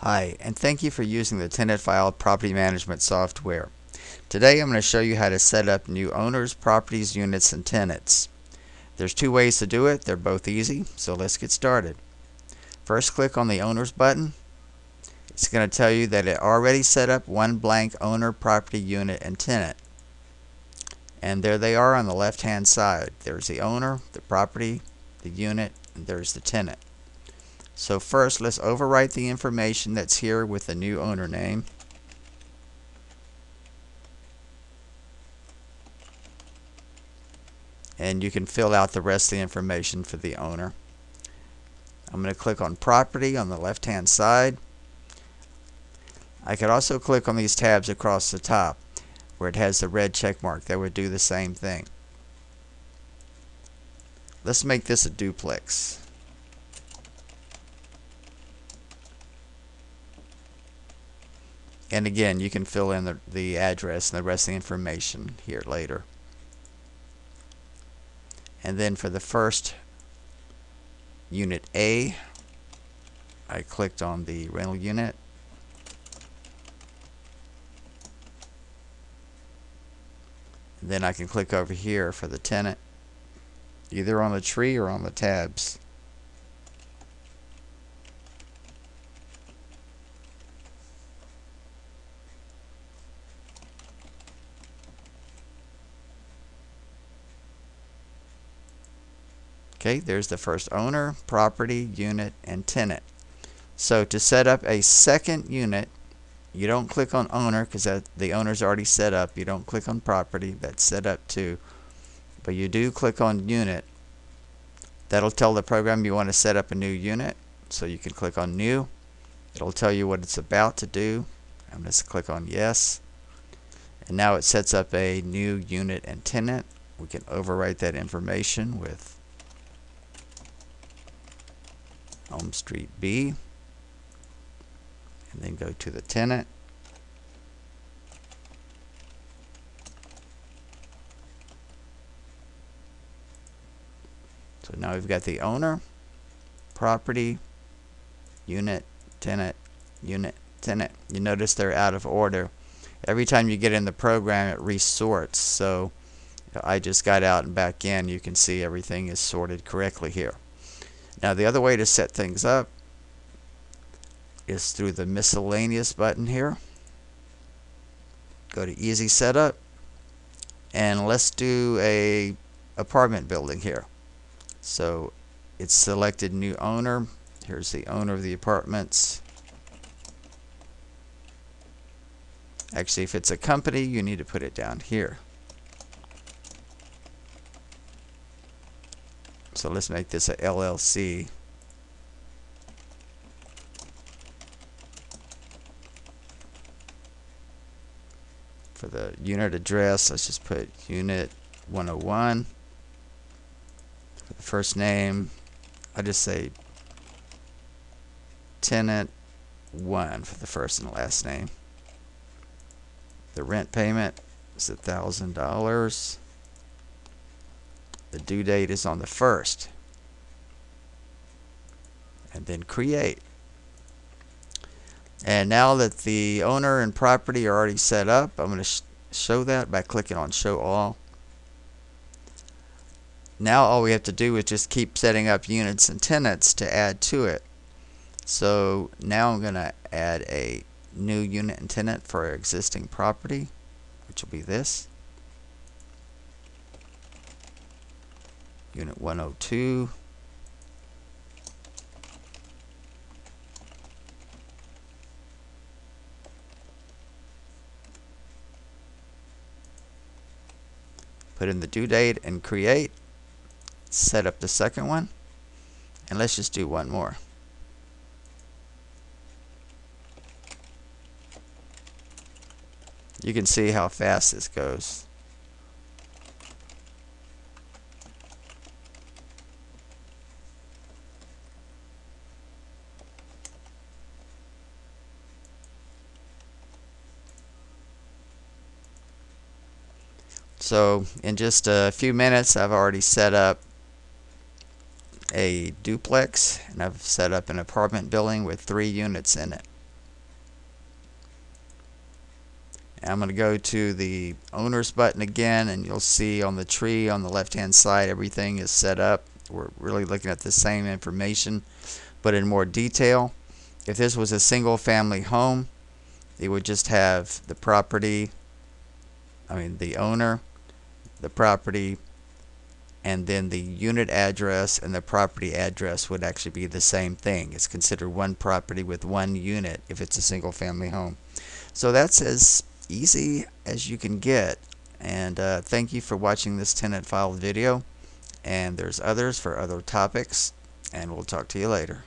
Hi, and thank you for using the Tenant File property management software. Today I'm going to show you how to set up new owners, properties, units, and tenants. There's two ways to do it. They're both easy, so let's get started. First, click on the Owners button. It's going to tell you that it already set up one blank owner, property, unit, and tenant. And there they are on the left-hand side. There's the owner, the property, the unit, and there's the tenant. So first, let's overwrite the information that's here with the new owner name. And you can fill out the rest of the information for the owner. I'm going to click on property on the left hand side. I could also click on these tabs across the top where it has the red check mark. That would do the same thing. Let's make this a duplex. And again, you can fill in the address and the rest of the information here later. And then for the first unit A, I clicked on the rental unit. And then I can click over here for the tenant, either on the tree or on the tabs. Okay, there's the first owner, property, unit, and tenant. So to set up a second unit, you don't click on owner because the owner's already set up. You don't click on property, that's set up too. But you do click on unit. That'll tell the program you want to set up a new unit. So you can click on new. It'll tell you what it's about to do. I'm going to click on yes. And now it sets up a new unit and tenant. We can overwrite that information with Home Street B, and then go to the tenant. So now we've got the owner, property, unit, tenant, unit, tenant. You notice they're out of order. Every time you get in the program, it resorts. So I just got out and back in. You can see everything is sorted correctly here. Now the other way to set things up is through the miscellaneous button here. Go to easy setup, and let's do a apartment building here. So it's selected new owner. Here's the owner of the apartments. Actually, if it's a company, you need to put it down here. So let's make this a LLC. For the unit address, let's just put unit 101. For the first name, I'll just say Tenant 1 for the first and last name. The rent payment is $1,000. The due date is on the 1st. And then create. And now that the owner and property are already set up, I'm going to show that by clicking on Show All. Now all we have to do is just keep setting up units and tenants to add to it. So now I'm going to add a new unit and tenant for our existing property, which will be this. Unit 102. Put in the due date and create. Set up the second one. And let's just do one more. You can see how fast this goes. So in just a few minutes, I've already set up a duplex, and I've set up an apartment building with 3 units in it. I'm going to go to the owner's button again, and you'll see on the tree on the left hand side everything is set up. We're really looking at the same information but in more detail. If this was a single family home, it would just have the property, the owner, the property, and then the unit address and the property address would actually be the same thing. It's considered one property with one unit if it's a single family home. So that's as easy as you can get. And thank you for watching this tenant file video. And there's others for other topics, and we'll talk to you later.